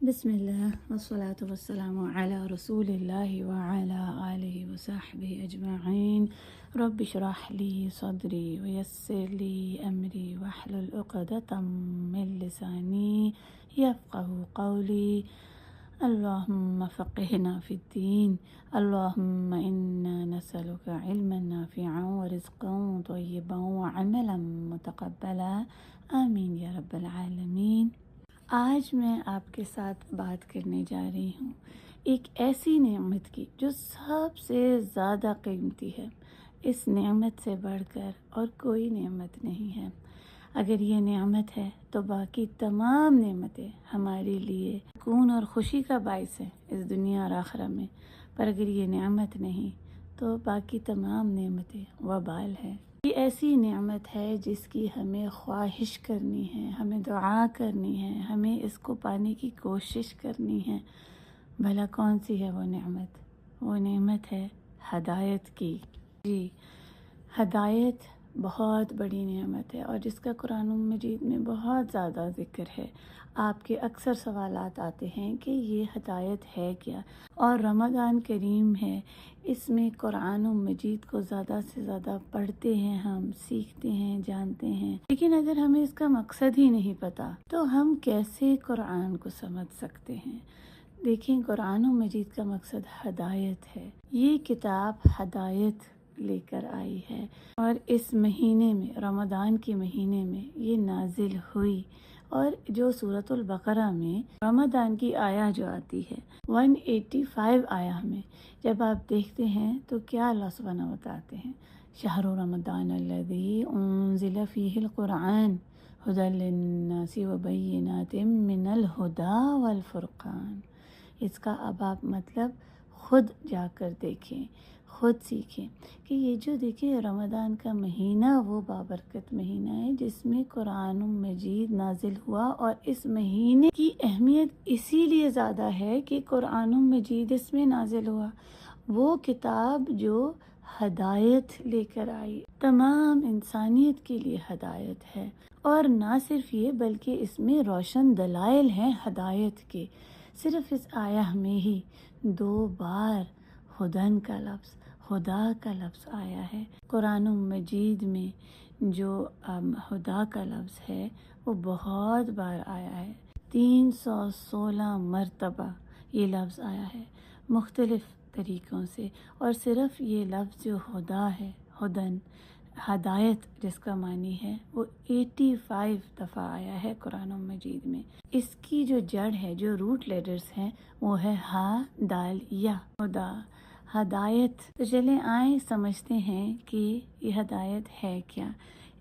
بسم اللہ والصلاة والسلام علی رسول اللہ وعلی آلہ وصحبہ اجمعین۔ رب اشرح لی صدری ویسر لی امری واحلل عقدۃ من لسانی یفقہوا قولی۔ اللہم فقہنا فی الدین، اللہم انا نسألک علما نافعا ورزقا طیبا وعملا متقبلا، آمین یا رب العالمین۔ آج میں آپ کے ساتھ بات کرنے جا رہی ہوں ایک ایسی نعمت کی جو سب سے زیادہ قیمتی ہے۔ اس نعمت سے بڑھ کر اور کوئی نعمت نہیں ہے۔ اگر یہ نعمت ہے تو باقی تمام نعمتیں ہمارے لیے سکون اور خوشی کا باعث ہیں اس دنیا اور آخرہ میں، پر اگر یہ نعمت نہیں تو باقی تمام نعمتیں وبال ہیں۔ یہ ایسی نعمت ہے جس کی ہمیں خواہش کرنی ہے، ہمیں دعا کرنی ہے، ہمیں اس کو پانے کی کوشش کرنی ہے۔ بھلا کون سی ہے وہ نعمت؟ وہ نعمت ہے ہدایت کی۔ جی، ہدایت بہت بڑی نعمت ہے اور جس کا قرآن مجید میں بہت زیادہ ذکر ہے۔ آپ کے اکثر سوالات آتے ہیں کہ یہ ہدایت ہے کیا، اور رمضان کریم ہے، اس میں قرآن مجید کو زیادہ سے زیادہ پڑھتے ہیں، ہم سیکھتے ہیں، جانتے ہیں، لیکن اگر ہمیں اس کا مقصد ہی نہیں پتہ تو ہم کیسے قرآن کو سمجھ سکتے ہیں؟ دیکھیں، قرآن مجید کا مقصد ہدایت ہے۔ یہ کتاب ہدایت لے کر آئی ہے اور اس مہینے میں، رمضان کے مہینے میں یہ نازل ہوئی۔ اور جو سورۃ البقرہ میں رمضان کی آیہ جو آتی ہے 185 آیہ میں جب آپ دیکھتے ہیں تو کیا اللہ سبحانہ بتاتے ہیں؟ شہر رمضان الذی انزل فیہ القرآن ھدی للناس وبینات من الھدی والفرقان۔ اس کا اب آپ مطلب خود جا کر دیکھیں، خود سیکھیں کہ یہ جو دیکھیں رمضان کا مہینہ وہ بابرکت مہینہ ہے جس میں قرآن مجید نازل ہوا، اور اس مہینے کی اہمیت اسی لیے زیادہ ہے کہ قرآن مجید اس میں نازل ہوا، وہ کتاب جو ہدایت لے کر آئی، تمام انسانیت کے لیے ہدایت ہے۔ اور نہ صرف یہ بلکہ اس میں روشن دلائل ہیں ہدایت کے۔ صرف اس آیہ میں ہی 2 بار ہدن کا لفظ، خدا کا لفظ آیا ہے۔ قرآن مجید میں جو خدا کا لفظ ہے وہ بہت بار آیا ہے، 316 مرتبہ یہ لفظ آیا ہے مختلف طریقوں سے، اور صرف یہ لفظ جو خدا ہے، ہدن، ہدایت جس کا معنی ہے، وہ 85 دفعہ آیا ہے قرآن مجید میں۔ اس کی جو جڑ ہے، جو روٹ لیٹرز ہیں، وہ ہے ہا دال یا، خدا، ہدایت۔ تو چلیں آئیں سمجھتے ہیں کہ یہ ہدایت ہے کیا۔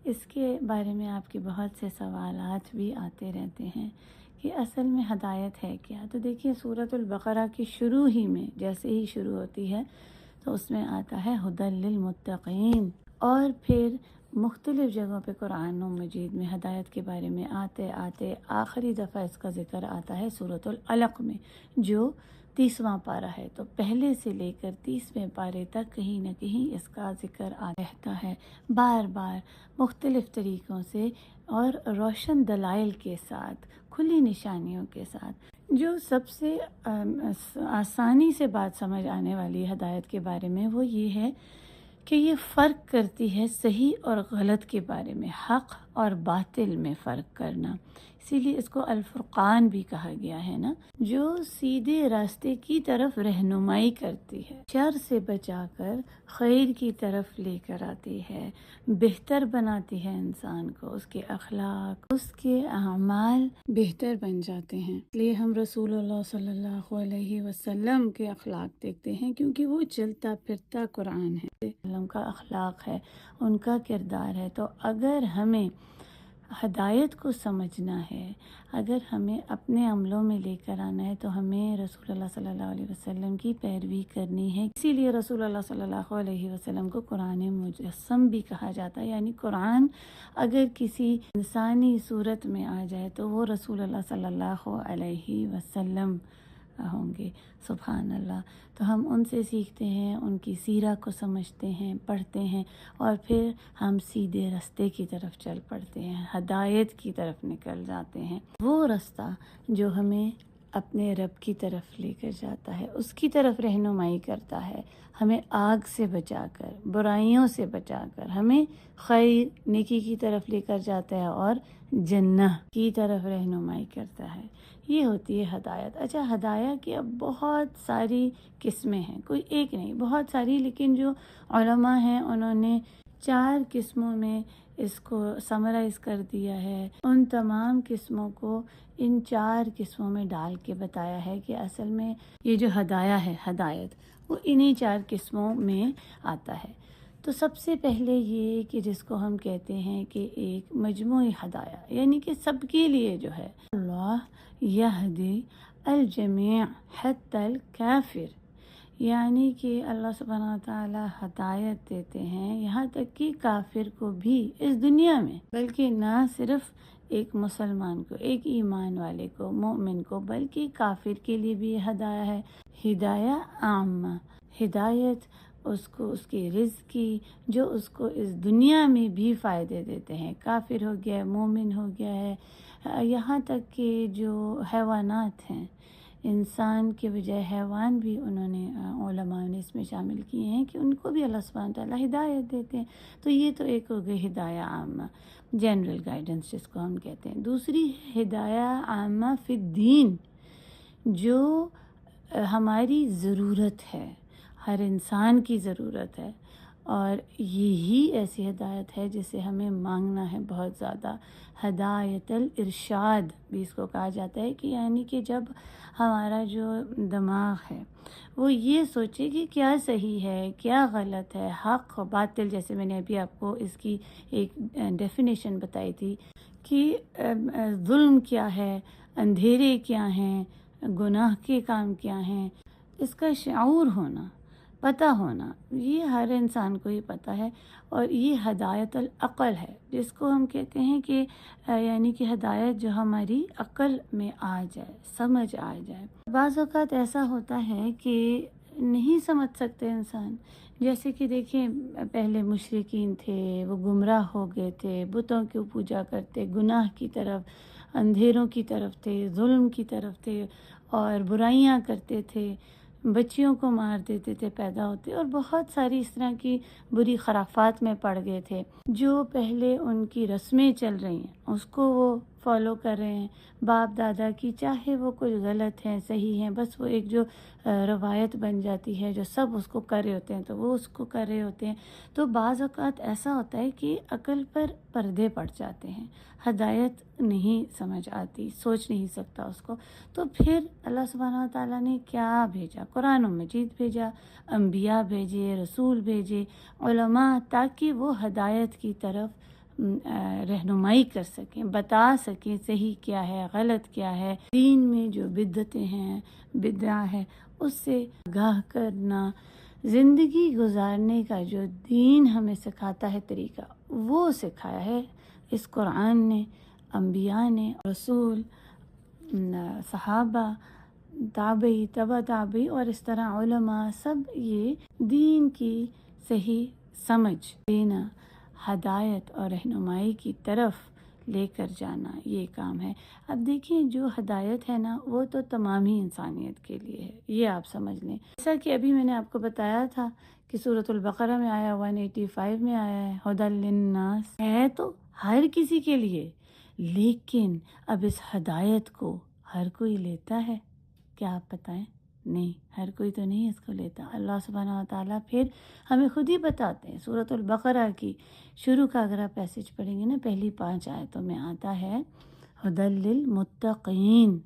اس کے بارے میں آپ کے بہت سے سوالات بھی آتے رہتے ہیں کہ اصل میں ہدایت ہے کیا۔ تو دیکھیے سورۃ البقرہ کی شروع ہی میں جیسے ہی شروع ہوتی ہے تو اس میں آتا ہے ھدی للمتقین، اور پھر مختلف جگہوں پہ قرآن مجید میں ہدایت کے بارے میں آتے آتے آخری دفعہ اس کا ذکر آتا ہے سورۃ العلق میں، جو 30واں پارہ ہے۔ تو پہلے سے لے کر 30ویں پارے تک کہیں نہ کہیں اس کا ذکر رہتا ہے، بار بار مختلف طریقوں سے اور روشن دلائل کے ساتھ، کھلی نشانیوں کے ساتھ۔ جو سب سے آسانی سے بات سمجھ آنے والی ہدایت کے بارے میں وہ یہ ہے کہ یہ فرق کرتی ہے صحیح اور غلط کے بارے میں، حق اور باطل میں فرق کرنا۔ اسی لیے اس کو الفرقان بھی کہا گیا ہے نا، جو سیدھے راستے کی طرف رہنمائی کرتی ہے، شر سے بچا کر خیر کی طرف لے کر آتی ہے، بہتر بناتی ہے انسان کو، اس کے اخلاق، اس کے اعمال بہتر بن جاتے ہیں۔ اس لیے ہم رسول اللہ صلی اللہ علیہ وسلم کے اخلاق دیکھتے ہیں کیونکہ وہ چلتا پھرتا قرآن ہے، ان کا اخلاق ہے، ان کا کردار ہے۔ تو اگر ہمیں ہدایت کو سمجھنا ہے، اگر ہمیں اپنے عملوں میں لے کر آنا ہے تو ہمیں رسول اللہ صلی اللہ علیہ وسلم کی پیروی کرنی ہے۔ اسی لیے رسول اللہ صلی اللہ علیہ وسلم کو قرآن مجسم بھی کہا جاتا ہے، یعنی قرآن اگر کسی انسانی صورت میں آ جائے تو وہ رسول اللہ صلی اللہ علیہ وسلم ہوں گے۔ سبحان اللہ۔ تو ہم ان سے سیکھتے ہیں، ان کی سیرت کو سمجھتے ہیں، پڑھتے ہیں، اور پھر ہم سیدھے راستے کی طرف چل پڑتے ہیں، ہدایت کی طرف نکل جاتے ہیں، وہ راستہ جو ہمیں اپنے رب کی طرف لے کر جاتا ہے، اس کی طرف رہنمائی کرتا ہے، ہمیں آگ سے بچا کر، برائیوں سے بچا کر ہمیں خیر نیکی کی طرف لے کر جاتا ہے اور جنہ کی طرف رہنمائی کرتا ہے۔ یہ ہوتی ہے ہدایت۔ اچھا، ہدایت کی اب بہت ساری قسمیں ہیں، کوئی ایک نہیں، بہت ساری، لیکن جو علماء ہیں انہوں نے 4 قسموں میں اس کو سمرائز کر دیا ہے، ان تمام قسموں کو ان 4 قسموں میں ڈال کے بتایا ہے کہ اصل میں یہ جو ہدایت وہ انہی 4 قسموں میں آتا ہے۔ تو سب سے پہلے یہ کہ جس کو ہم کہتے ہیں کہ ایک مجموعی ہدایت، یعنی کہ سب کے لیے جو ہے، اللہ یہدی الجمیع حتی الکافر، یعنی کہ اللہ سبحانہ وتعالی ہدایت دیتے ہیں یہاں تک کہ کافر کو بھی اس دنیا میں، بلکہ نہ صرف ایک مسلمان کو، ایک ایمان والے کو، مومن کو، بلکہ کافر کے لیے بھی یہ ہدایت ہے، ہدایت عامہ، ہدایت اس کو اس کے رزق کی، جو اس کو اس دنیا میں بھی فائدے دیتے ہیں، کافر ہو گیا ہے، مومن ہو گیا ہے، یہاں تک کہ جو حیوانات ہیں، انسان کے بجائے حیوان بھی انہوں نے علماء نے اس میں شامل کیے ہیں کہ ان کو بھی اللہ سبحانہ تعالیٰ ہدایت دیتے ہیں۔ تو یہ تو ایک ہو گئی ہدایت عامہ، جنرل گائیڈنس جس کو ہم کہتے ہیں۔ دوسری ہدایت عامہ فی الدین، جو ہماری ضرورت ہے، ہر انسان کی ضرورت ہے، اور یہی ایسی ہدایت ہے جسے ہمیں مانگنا ہے بہت زیادہ۔ ہدایت الارشاد بھی اس کو کہا جاتا ہے، کہ یعنی کہ جب ہمارا جو دماغ ہے وہ یہ سوچے کہ کیا صحیح ہے، کیا غلط ہے، حق و باطل، جیسے میں نے ابھی آپ کو اس کی ایک ڈیفینیشن بتائی تھی کہ ظلم کیا ہے، اندھیرے کیا ہیں، گناہ کے کام کیا ہیں، اس کا شعور ہونا، پتہ ہونا، یہ ہر انسان کو ہی پتہ ہے، اور یہ ہدایت العقل ہے، جس کو ہم کہتے ہیں کہ یعنی کہ ہدایت جو ہماری عقل میں آ جائے، سمجھ آ جائے۔ بعض اوقات ایسا ہوتا ہے کہ نہیں سمجھ سکتے انسان، جیسے کہ دیکھیں پہلے مشرکین تھے، وہ گمراہ ہو گئے تھے، بتوں کی پوجا کرتے، گناہ کی طرف، اندھیروں کی طرف تھے، ظلم کی طرف تھے، اور برائیاں کرتے تھے، بچیوں کو مار دیتے تھے پیدا ہوتے، اور بہت ساری اس طرح کی بری خرافات میں پڑ گئے تھے۔ جو پہلے ان کی رسمیں چل رہی ہیں اس کو وہ فالو کر رہے ہیں، باپ دادا کی، چاہے وہ کچھ غلط ہیں صحیح ہیں، بس وہ ایک جو روایت بن جاتی ہے، جو سب اس کو کر رہے ہوتے ہیں تو وہ اس کو کر رہے ہوتے ہیں۔ تو بعض اوقات ایسا ہوتا ہے کہ عقل پر پردے پڑ جاتے ہیں، ہدایت نہیں سمجھ آتی، سوچ نہیں سکتا اس کو۔ تو پھر اللہ سبحانہ وتعالیٰ نے کیا بھیجا؟ قرآن مجید بھیجا، انبیاء بھیجے، رسول بھیجے، علماء، تاکہ وہ ہدایت کی طرف رہنمائی کر سکیں، بتا سکیں صحیح کیا ہے، غلط کیا ہے، دین میں جو بدعتیں ہیں، بدعہ ہے، اس سے آگاہ کرنا، زندگی گزارنے کا جو دین ہمیں سکھاتا ہے طریقہ، وہ سکھایا ہے اس قرآن نے، انبیاء نے، رسول، صحابہ، تابعی، تبع تابعی، اور اس طرح علماء، سب یہ دین کی صحیح سمجھ دینا، ہدایت اور رہنمائی کی طرف لے کر جانا، یہ کام ہے۔ اب دیکھیں جو ہدایت ہے نا، وہ تو تمام ہی انسانیت کے لیے ہے، یہ آپ سمجھ لیں۔ جیسا کہ ابھی میں نے آپ کو بتایا تھا کہ سورۃ البقرہ میں آیا، 185 میں آیا ہے، ھدی للناس، ہے تو ہر کسی کے لیے، لیکن اب اس ہدایت کو ہر کوئی لیتا ہے کیا آپ بتائیں؟ نہیں، ہر کوئی تو نہیں اس کو لیتا۔ اللہ سبحانہ وتعالیٰ پھر ہمیں خود ہی بتاتے ہیں، سورۃ البقرہ کی شروع کا اگر آپ پیسج پڑھیں گے نا، پہلی 5 آیتوں میں آتا ہے ھدی للمتقین،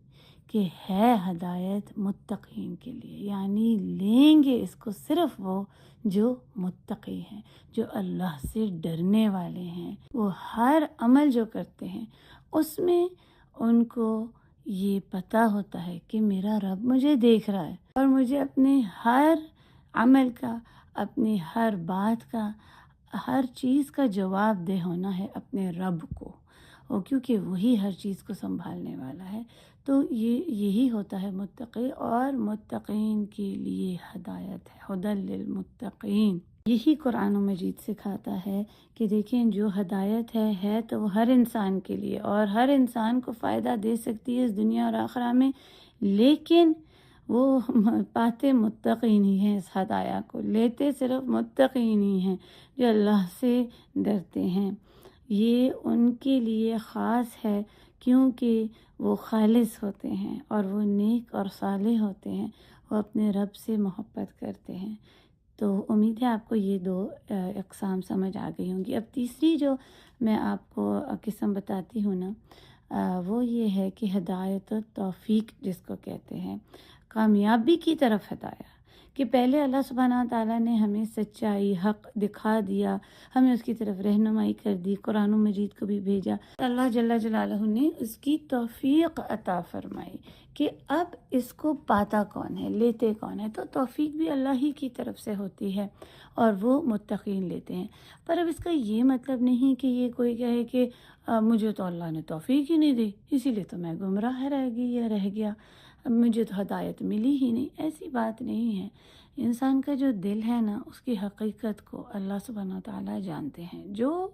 کہ ہے ہدایت متقین کے لیے، یعنی لیں گے اس کو صرف وہ جو متقی ہیں، جو اللہ سے ڈرنے والے ہیں، وہ ہر عمل جو کرتے ہیں اس میں ان کو یہ پتہ ہوتا ہے کہ میرا رب مجھے دیکھ رہا ہے، اور مجھے اپنے ہر عمل کا، اپنی ہر بات کا، ہر چیز کا جواب دہ ہونا ہے اپنے رب کو، اور کیونکہ وہی ہر چیز کو سنبھالنے والا ہے۔ تو یہی ہوتا ہے متقی، اور متقین کے لیے ہدایت ہے، ھدی للمتقین۔ یہی قرآن مجید سکھاتا ہے کہ دیکھیں جو ہدایت ہے تو وہ ہر انسان کے لیے، اور ہر انسان کو فائدہ دے سکتی ہے اس دنیا اور آخرہ میں، لیکن وہ پاتے متقین ہی ہیں، اس ہدایہ کو لیتے صرف متقین ہی ہیں جو اللہ سے ڈرتے ہیں۔ یہ ان کے لیے خاص ہے کیونکہ وہ خالص ہوتے ہیں اور وہ نیک اور صالح ہوتے ہیں، وہ اپنے رب سے محبت کرتے ہیں۔ تو امید ہے آپ کو یہ دو اقسام سمجھ آ گئی ہوں گی۔ اب تیسری جو میں آپ کو قسم بتاتی ہوں نا، وہ یہ ہے کہ ہدایت توفیق جس کو کہتے ہیں، کامیابی کی طرف ہدایت، کہ پہلے اللہ سبحانہ تعالیٰ نے ہمیں سچائی حق دکھا دیا، ہمیں اس کی طرف رہنمائی کر دی، قرآن مجید کو بھی بھیجا، اللہ جل جلالہ نے اس کی توفیق عطا فرمائی کہ اب اس کو پاتا کون ہے، لیتے کون ہے۔ تو توفیق بھی اللہ ہی کی طرف سے ہوتی ہے اور وہ متقین لیتے ہیں۔ پر اب اس کا یہ مطلب نہیں کہ یہ کوئی کہے کہ مجھے تو اللہ نے توفیق ہی نہیں دی، اسی لیے تو میں گمراہ رہ گئی یا رہ گیا، مجھے تو ہدایت ملی ہی نہیں۔ ایسی بات نہیں ہے۔ انسان کا جو دل ہے نا، اس کی حقیقت کو اللہ سبحانہ تعالیٰ جانتے ہیں۔ جو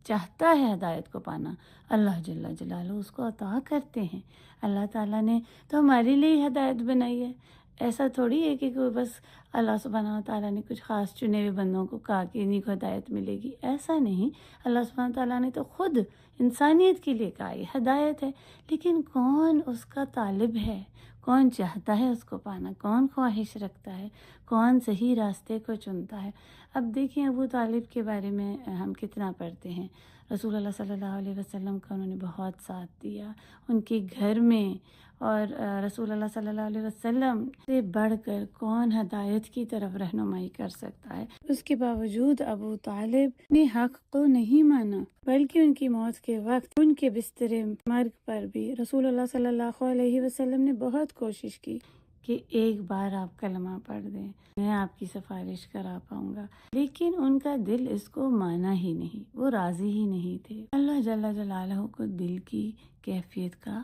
چاہتا ہے ہدایت کو پانا، اللہ جل جلالہ اس کو عطا کرتے ہیں۔ اللہ تعالیٰ نے تو ہمارے لیے ہی ہدایت بنائی ہے۔ ایسا تھوڑی ہے کہ کوئی بس اللہ سبحانہ تعالیٰ نے کچھ خاص چنے ہوئے بندوں کو کہا کہ انہیں کو ہدایت ملے گی، ایسا نہیں۔ اللہ سبحانہ تعالیٰ نے تو خود انسانیت کے لیے کہا یہ ہدایت ہے، لیکن کون اس کا طالب ہے، کون چاہتا ہے اس کو پانا، کون خواہش رکھتا ہے، کون صحیح راستے کو چنتا ہے۔ اب دیکھیں ابو طالب کے بارے میں ہم کتنا پڑھتے ہیں۔ رسول اللہ صلی اللہ علیہ وسلم کا انہوں نے بہت ساتھ دیا ان کے گھر میں، اور رسول اللہ صلی اللہ علیہ وسلم سے بڑھ کر کون ہدایت کی طرف رہنمائی کر سکتا ہے۔ اس کے باوجود ابو طالب نے حق کو نہیں مانا، بلکہ ان کی موت کے وقت ان کے بستر مرگ پر بھی رسول اللہ صلی اللہ علیہ وسلم نے بہت کوشش کی کہ ایک بار آپ کلمہ پڑھ دیں، میں آپ کی سفارش کرا پاؤں گا، لیکن ان کا دل اس کو مانا ہی نہیں، وہ راضی ہی نہیں تھے۔ اللہ جل جلالہ کو دل کی کیفیت کا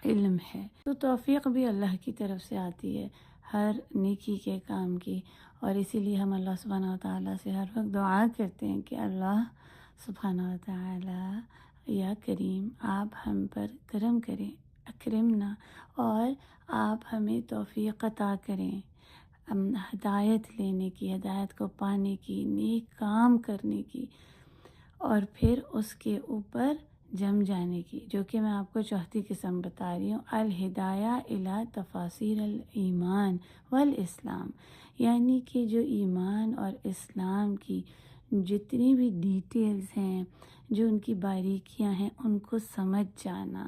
علم ہے، تو توفیق بھی اللہ کی طرف سے آتی ہے ہر نیکی کے کام کی، اور اسی لیے ہم اللہ سبحانہ وتعالیٰ سے ہر وقت دعا کرتے ہیں کہ اللہ سبحانہ وتعالیٰ یا کریم آپ ہم پر کرم کریں، اکرمنا، اور آپ ہمیں توفیق عطا کریں ہدایت لینے کی، ہدایت کو پانے کی، نیک کام کرنے کی، اور پھر اس کے اوپر جم جانے کی، جو کہ میں آپ کو چوتھی قسم بتا رہی ہوں، الہدایہ الی تفاسیر الایمان والاسلام، یعنی کہ جو ایمان اور اسلام کی جتنی بھی ڈیٹیلز ہیں، جو ان کی باریکیاں ہیں، ان کو سمجھ جانا،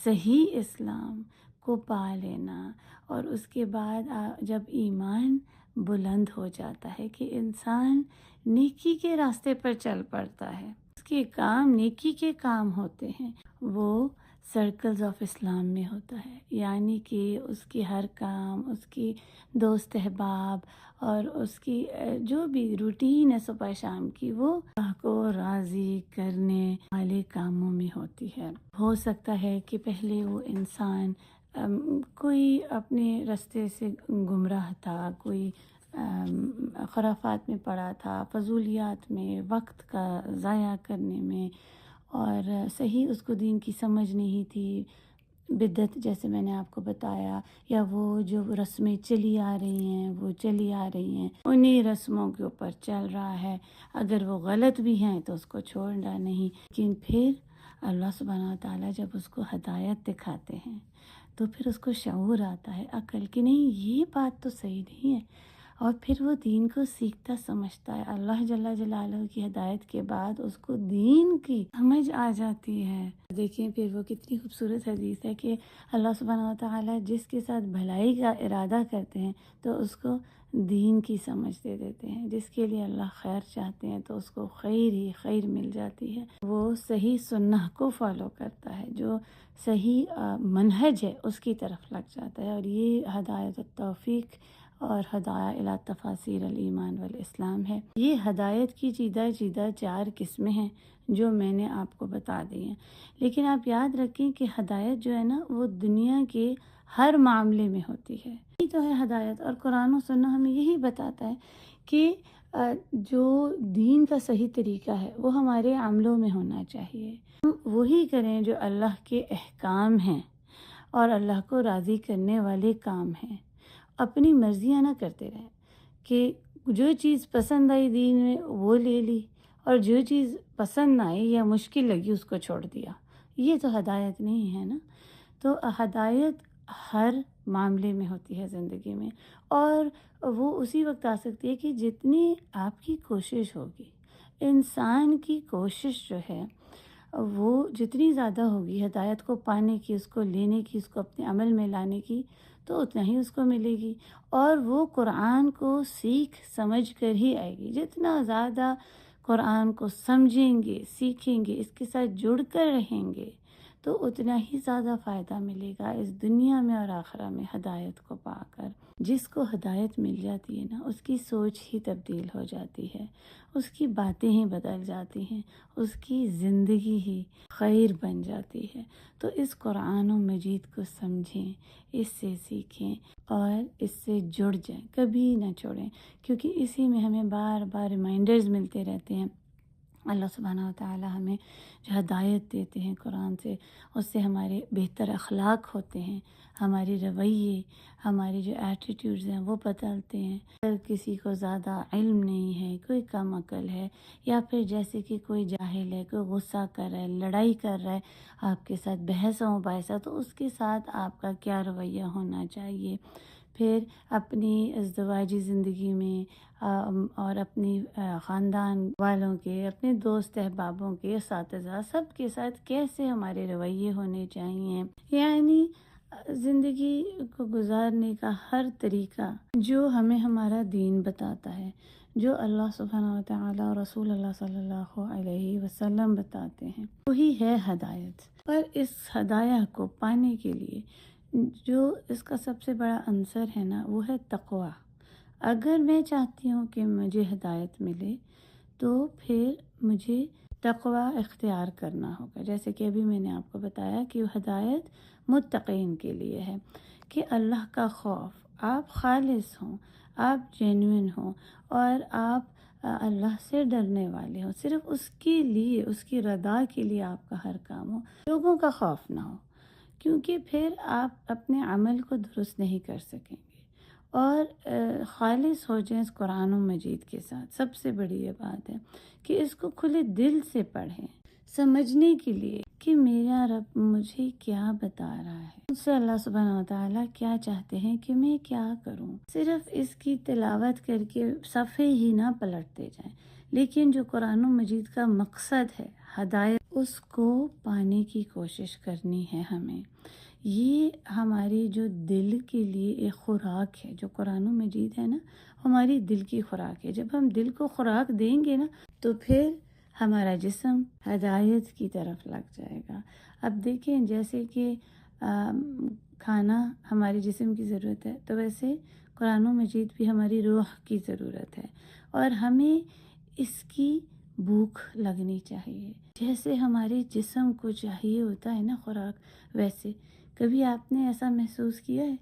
صحیح اسلام کو پا لینا، اور اس کے بعد جب ایمان بلند ہو جاتا ہے کہ انسان نیکی کے راستے پر چل پڑتا ہے، اس کے کام نیکی کے کام ہوتے ہیں، وہ سرکلز آف اسلام میں ہوتا ہے، یعنی کہ اس کی ہر کام، اس کی دوست احباب اور اس کی جو بھی روٹین ہے صبح شام کی، وہ اللہ کو راضی کرنے والے کاموں میں ہوتی ہے۔ ہو سکتا ہے کہ پہلے وہ انسان کوئی اپنے راستے سے گمراہ تھا، کوئی خرافات میں پڑا تھا، فضولیات میں، وقت کا ضائع کرنے میں، اور صحیح اس کو دین کی سمجھ نہیں تھی، بدعت جیسے میں نے آپ کو بتایا، یا وہ جو رسمیں چلی آ رہی ہیں وہ چلی آ رہی ہیں، انہی رسموں کے اوپر چل رہا ہے، اگر وہ غلط بھی ہیں تو اس کو چھوڑنا نہیں۔ لیکن پھر اللہ سبحانہ تعالیٰ جب اس کو ہدایت دکھاتے ہیں تو پھر اس کو شعور آتا ہے، عقل کہ نہیں یہ بات تو صحیح نہیں ہے، اور پھر وہ دین کو سیکھتا سمجھتا ہے۔ اللہ جل جلالہ کی ہدایت کے بعد اس کو دین کی سمجھ آ جاتی ہے۔ دیکھیں پھر وہ کتنی خوبصورت حدیث ہے کہ اللہ سبحانہ وتعالی جس کے ساتھ بھلائی کا ارادہ کرتے ہیں تو اس کو دین کی سمجھ دے دیتے ہیں، جس کے لیے اللہ خیر چاہتے ہیں تو اس کو خیر ہی خیر مل جاتی ہے۔ وہ صحیح سنہ کو فالو کرتا ہے، جو صحیح منہج ہے اس کی طرف لگ جاتا ہے، اور یہ ہدایت التوفیق اور ہدایہ الی تفاسیر الایمان والاسلام ہے۔ یہ ہدایت کی چیدہ 4 قسمیں ہیں جو میں نے آپ کو بتا دی ہیں، لیکن آپ یاد رکھیں کہ ہدایت جو ہے نا وہ دنیا کے ہر معاملے میں ہوتی ہے، یہی تو ہے ہدایت، اور قرآن و سنہ ہمیں یہی بتاتا ہے کہ جو دین کا صحیح طریقہ ہے وہ ہمارے عملوں میں ہونا چاہیے، ہم وہی کریں جو اللہ کے احکام ہیں، اور اللہ کو راضی کرنے والے کام ہیں۔ اپنی مرضیاں نہ کرتے رہیں کہ جو چیز پسند آئی دین میں وہ لے لی اور جو چیز پسند نہ آئی یا مشکل لگی اس کو چھوڑ دیا۔ یہ تو ہدایت نہیں ہے نا۔ تو ہدایت ہر معاملے میں ہوتی ہے زندگی میں، اور وہ اسی وقت آ سکتی ہے کہ جتنی آپ کی کوشش ہوگی۔ انسان کی کوشش جو ہے وہ جتنی زیادہ ہوگی ہدایت کو پانے کی، اس کو لینے کی، اس کو اپنے عمل میں لانے کی، تو اتنا ہی اس کو ملے گی، اور وہ قرآن کو سیکھ سمجھ کر ہی آئے گی۔ جتنا زیادہ قرآن کو سمجھیں گے، سیکھیں گے، اس کے ساتھ جڑ کر رہیں گے، تو اتنا ہی زیادہ فائدہ ملے گا اس دنیا میں اور آخرہ میں ہدایت کو پا کر۔ جس کو ہدایت مل جاتی ہے نا، اس کی سوچ ہی تبدیل ہو جاتی ہے، اس کی باتیں ہی بدل جاتی ہیں، اس کی زندگی ہی خیر بن جاتی ہے۔ تو اس قرآن و مجید کو سمجھیں، اس سے سیکھیں اور اس سے جڑ جائیں، کبھی نہ چھوڑیں، کیونکہ اسی میں ہمیں بار بار ریمائنڈرز ملتے رہتے ہیں۔ اللہ سبحانہ وتعالی ہمیں جو ہدایت دیتے ہیں قرآن سے، اس سے ہمارے بہتر اخلاق ہوتے ہیں، ہماری رویے، ہماری جو ایٹیٹیوڈز ہیں وہ بدلتے ہیں۔ اگر کسی کو زیادہ علم نہیں ہے، کوئی کم عقل ہے، یا پھر جیسے کہ کوئی جاہل ہے، کوئی غصہ کر رہا ہے، لڑائی کر رہا ہے آپ کے ساتھ، بحث و مباحثہ، تو اس کے ساتھ آپ کا کیا رویہ ہونا چاہیے۔ پھر اپنی ازدواجی زندگی میں اور اپنی خاندان والوں کے، اپنے دوست احبابوں کے، اساتذہ، سب کے ساتھ کیسے ہمارے رویے ہونے چاہیے۔ یعنی زندگی کو گزارنے کا ہر طریقہ جو ہمیں ہمارا دین بتاتا ہے، جو اللہ سبحانہ وتعالی اور رسول اللہ صلی اللہ علیہ وسلم بتاتے ہیں، وہی ہے ہدایت۔ اور اس ہدایت کو پانے کے لیے جو اس کا سب سے بڑا عنصر ہے نا، وہ ہے تقویٰ۔ اگر میں چاہتی ہوں کہ مجھے ہدایت ملے تو پھر مجھے تقویٰ اختیار کرنا ہوگا۔ جیسے کہ ابھی میں نے آپ کو بتایا کہ ہدایت متقین کے لیے ہے، کہ اللہ کا خوف، آپ خالص ہوں، آپ جینوئن ہوں، اور آپ اللہ سے ڈرنے والے ہوں، صرف اس کے لیے، اس کی رضا کے لیے آپ کا ہر کام ہو، لوگوں کا خوف نہ ہو، کیونکہ پھر آپ اپنے عمل کو درست نہیں کر سکیں گے۔ اور خالص ہو جائیں اس قرآن و مجید کے ساتھ۔ سب سے بڑی یہ بات ہے کہ اس کو کھلے دل سے پڑھیں، سمجھنے کے لیے کہ میرا رب مجھے کیا بتا رہا ہے، مجھ سے اللہ سبحانہ وتعالیٰ کیا چاہتے ہیں کہ میں کیا کروں۔ صرف اس کی تلاوت کر کے صفحے ہی نہ پلٹتے جائیں، لیکن جو قرآن و مجید کا مقصد ہے، ہدایت، اس کو پانے کی کوشش کرنی ہے ہمیں۔ یہ ہماری جو دل کے لیے ایک خوراک ہے، جو قرآن و مجید ہے نا، ہماری دل کی خوراک ہے۔ جب ہم دل کو خوراک دیں گے نا، تو پھر ہمارا جسم ہدایت کی طرف لگ جائے گا۔ اب دیکھیں، جیسے کہ کھانا ہمارے جسم کی ضرورت ہے، تو ویسے قرآن و مجید بھی ہماری روح کی ضرورت ہے، اور ہمیں اس کی بھوک لگنی چاہیے۔ جیسے ہمارے جسم کو چاہیے ہوتا ہے نا خوراک، ویسے کبھی آپ نے ایسا محسوس کیا ہے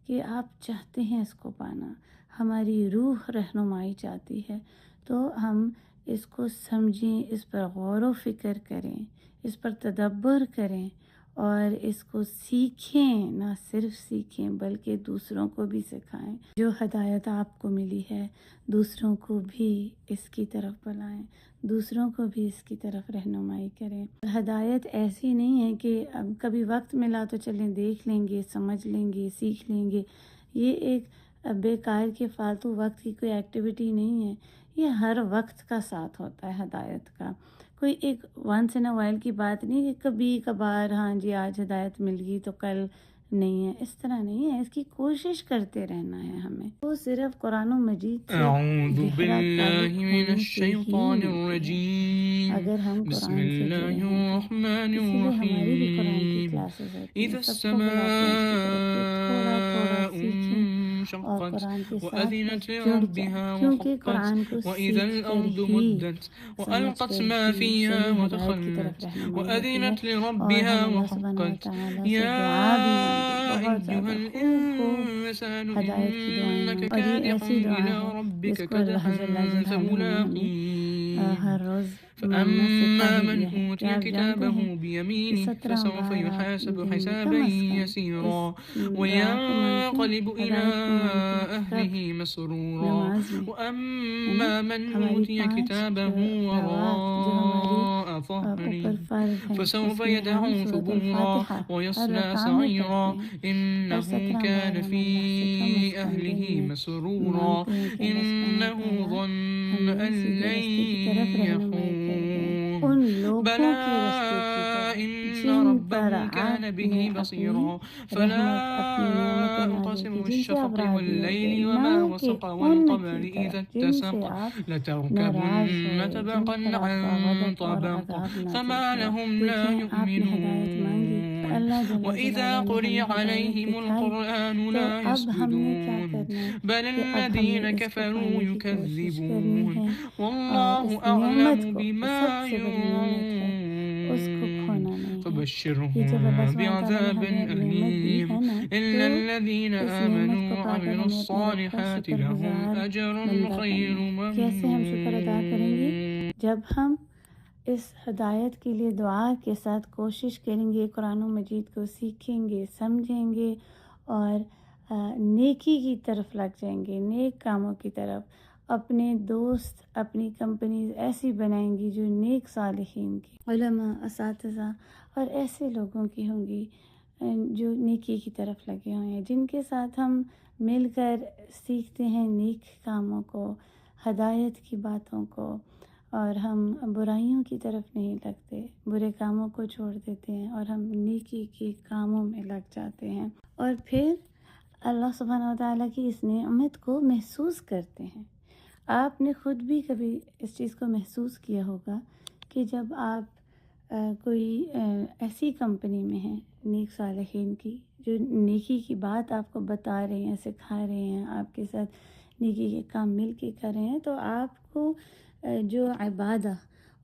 کہ آپ چاہتے ہیں اس کو پانا، ہماری روح رہنمائی چاہتی ہے، تو ہم اس کو سمجھیں، اس پر غور و فکر کریں، اس پر تدبر کریں، اور اس کو سیکھیں، نہ صرف سیکھیں بلکہ دوسروں کو بھی سکھائیں۔ جو ہدایت آپ کو ملی ہے، دوسروں کو بھی اس کی طرف بلائیں، دوسروں کو بھی اس کی طرف رہنمائی کریں۔ ہدایت ایسی نہیں ہے کہ اب کبھی وقت ملا تو چلیں دیکھ لیں گے، سمجھ لیں گے، سیکھ لیں گے۔ یہ ایک بیکار کے فالتو وقت کی کوئی ایکٹیویٹی نہیں ہے، یہ ہر وقت کا ساتھ ہوتا ہے ہدایت کا۔ کوئی ایک ونس ان اے وائل کی بات نہیں کہ کبھی کبھار ہاں جی آج ہدایت مل گئی تو کل نہیں ہے، اس طرح نہیں ہے۔ اس کی کوشش کرتے رہنا ہے ہمیں۔ وہ صرف قرآن و مجید سے اعوذ گہرا باللہ تعلق من ہونے سے ہی الشیطان ملتی ہے، الرجیم اگر ہم بسم قرآن سے اللہ جڑے ہیں تو۔ الرحمن اسی لیے ہماری بھی قرآن کی الرحیم کلاسز ہوتی ہیں، اذا سب کو بلاتے ہیں اس کی طرف کہ تھوڑا تھوڑا السماء سیکھیں اور انشقت قرآن کے ساتھ وأذنت بس جڑ جائیں، لربها کیونکہ وحقت قرآن کو وإذا سیکھ کر الأرض ہی، مدت سمجھ وألقت کر ما ہی فيها صحیح ہدایت کی طرف وتخلت رہنمائی ہوتی ہے۔ وأذنت اور ہم لربها اللہ سبحانہ وحقت وتعالیٰ سے يا دعا بھی مانگیں، بہت أيها زیادہ خوب الإنسان ہدایت کی دعائیں إنك مانگیں، اور یہ كادح ایسی دعا إلى ہے ربك جس کو اللہ كدحا جل جلالہ نے ہمیں فملاقيه ہر روز فأما من أوتي كتابه بيمينه فسوف يحاسب حسابا يسيرا وينقلب إلى أهله مسرورا وأما من أوتي كتابه وراء ظهره فسوف يدعو ثبورا ويصلى سعيرا إنه كان في أهله مسرورا إنه ظن أن لن يحور بلى إن ربه كان به بصيرا فلا أقسم بالشفق والليل وما وسق والقمر إذا اتسق لتركبن طبقا عن طبق فما لهم لا يؤمنون وإذا قرئ عليهم القرآن لا يسجدون بل الذين كفروا يكذبون والله أعلم بما يوعون فبشرهم بعذاب أليم إلا الذين آمنوا وعملوا الصالحات لهم أجر غير ممنون. جب ہم اس ہدایت کے لیے دعا کے ساتھ کوشش کریں گے، قرآن مجید کو سیکھیں گے، سمجھیں گے اور نیکی کی طرف لگ جائیں گے، نیک کاموں کی طرف، اپنے دوست، اپنی کمپنیز ایسی بنائیں گی جو نیک صالحین کی، علماء، اساتذہ اور ایسے لوگوں کی ہوں گی جو نیکی کی طرف لگے ہوئے ہیں، جن کے ساتھ ہم مل کر سیکھتے ہیں نیک کاموں کو، ہدایت کی باتوں کو، اور ہم برائیوں کی طرف نہیں لگتے، برے کاموں کو چھوڑ دیتے ہیں اور ہم نیکی کے کاموں میں لگ جاتے ہیں، اور پھر اللہ سبحانہ و تعالیٰ کی اس نعمت کو محسوس کرتے ہیں۔ آپ نے خود بھی کبھی اس چیز کو محسوس کیا ہوگا کہ جب آپ کوئی ایسی کمپنی میں ہیں نیک صالحین کی جو نیکی کی بات آپ کو بتا رہے ہیں، سکھا رہے ہیں، آپ کے ساتھ نیکی کے کام مل کے کر رہے ہیں، تو آپ کو جو عبادہ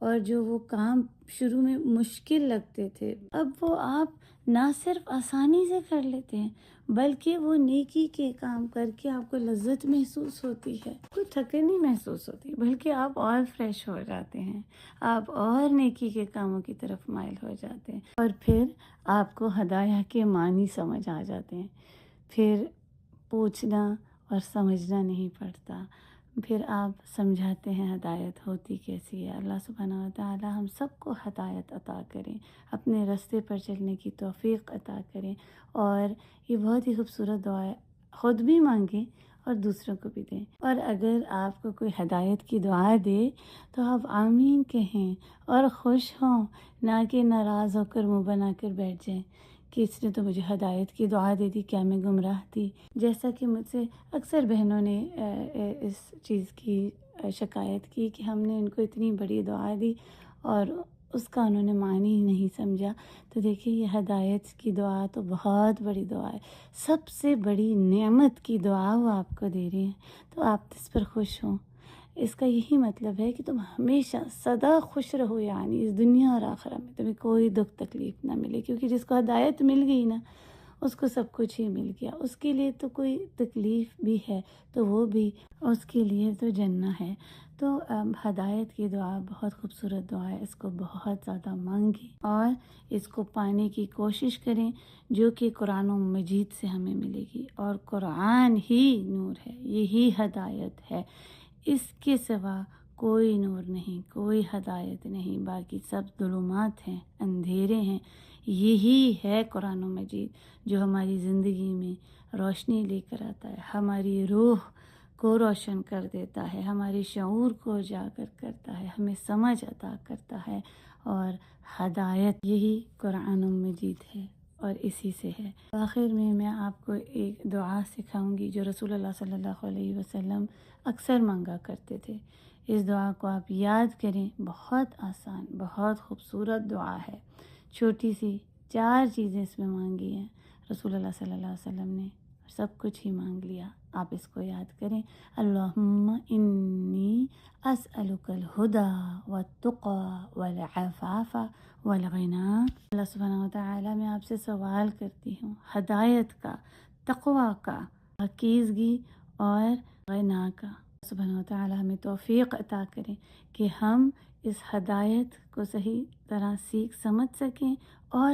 اور جو وہ کام شروع میں مشکل لگتے تھے اب وہ آپ نہ صرف آسانی سے کر لیتے ہیں بلکہ وہ نیکی کے کام کر کے آپ کو لذت محسوس ہوتی ہے، کوئی تھکن نہیں محسوس ہوتی، بلکہ آپ اور فریش ہو جاتے ہیں، آپ اور نیکی کے کاموں کی طرف مائل ہو جاتے ہیں، اور پھر آپ کو ہدایہ کے معنی سمجھ آ جاتے ہیں، پھر پوچھنا اور سمجھنا نہیں پڑتا، پھر آپ سمجھاتے ہیں ہدایت ہوتی کیسی ہے۔ اللہ سبحانہ و تعالی ہم سب کو ہدایت عطا کریں، اپنے راستے پر چلنے کی توفیق عطا کریں، اور یہ بہت ہی خوبصورت دعا ہے، خود بھی مانگیں اور دوسروں کو بھی دیں، اور اگر آپ کو کوئی ہدایت کی دعا دے تو آپ آمین کہیں اور خوش ہوں، نہ کہ ناراض ہو کر منہ بنا کر بیٹھ جائیں کہ اس نے تو مجھے ہدایت کی دعا دے دی، کیا میں گمراہ تھی؟ جیسا کہ مجھ سے اکثر بہنوں نے اس چیز کی شکایت کی کہ ہم نے ان کو اتنی بڑی دعا دی اور اس کا انہوں نے معنی ہی نہیں سمجھا۔ تو دیکھیے یہ ہدایت کی دعا تو بہت بڑی دعا ہے، سب سے بڑی نعمت کی دعا وہ آپ کو دے رہے ہیں، تو آپ اس پر خوش ہوں۔ اس کا یہی مطلب ہے کہ تم ہمیشہ سدا خوش رہو، یعنی اس دنیا اور آخرہ میں تمہیں کوئی دکھ تکلیف نہ ملے، کیونکہ جس کو ہدایت مل گئی نا اس کو سب کچھ ہی مل گیا، اس کے لیے تو کوئی تکلیف بھی ہے تو وہ بھی اس کے لیے تو جنت ہے۔ تو ہدایت کی دعا بہت خوبصورت دعا ہے، اس کو بہت زیادہ مانگیں اور اس کو پانے کی کوشش کریں، جو کہ قرآن مجید سے ہمیں ملے گی، اور قرآن ہی نور ہے، یہی ہدایت ہے، اس کے سوا کوئی نور نہیں، کوئی ہدایت نہیں، باقی سب ظلمات ہیں، اندھیرے ہیں۔ یہی ہے قرآن مجید جو ہماری زندگی میں روشنی لے کر آتا ہے، ہماری روح کو روشن کر دیتا ہے، ہمارے شعور کو اجاگر کرتا ہے، ہمیں سمجھ عطا کرتا ہے، اور ہدایت یہی قرآن مجید ہے اور اسی سے ہے۔ آخر میں آپ کو ایک دعا سکھاؤں گی جو رسول اللہ صلی اللہ علیہ وسلم اکثر مانگا کرتے تھے، اس دعا کو آپ یاد کریں، بہت آسان، بہت خوبصورت دعا ہے، چھوٹی سی 4 چیزیں اس میں مانگی ہیں رسول اللہ صلی اللہ علیہ وسلم نے، سب کچھ ہی مانگ لیا۔ آپ اس کو یاد کریں، اللہم انی اسألک الہدی والتقی والعفاف والغنی۔ اللہ سبحانہ وتعالی میں آپ سے سوال کرتی ہوں ہدایت کا، تقوی کا، پاکیزگی اور غنا کا۔ سبحانہ و تعالی ہمیں توفیق عطا کریں کہ ہم اس ہدایت کو صحیح طرح سیکھ سمجھ سکیں اور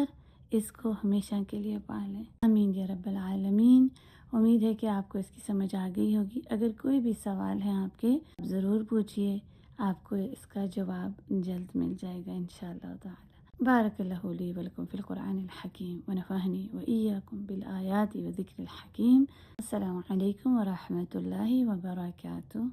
اس کو ہمیشہ کے لیے پالیں. آمین یا رب العالمین. امید ہے کہ آپ کو اس کی سمجھ آ گئی ہوگی. اگر کوئی بھی سوال ہے آپ کے ضرور پوچھیے، آپ کو اس کا جواب جلد مل جائے گا انشاءاللہ تعالی. بارک اللہ لی ولکم فی القرآن الحکیم ونفعنی وإیاکم بالآیات وذکر الحکیم. السلام علیکم ورحمۃ اللہ وبرکاتہ.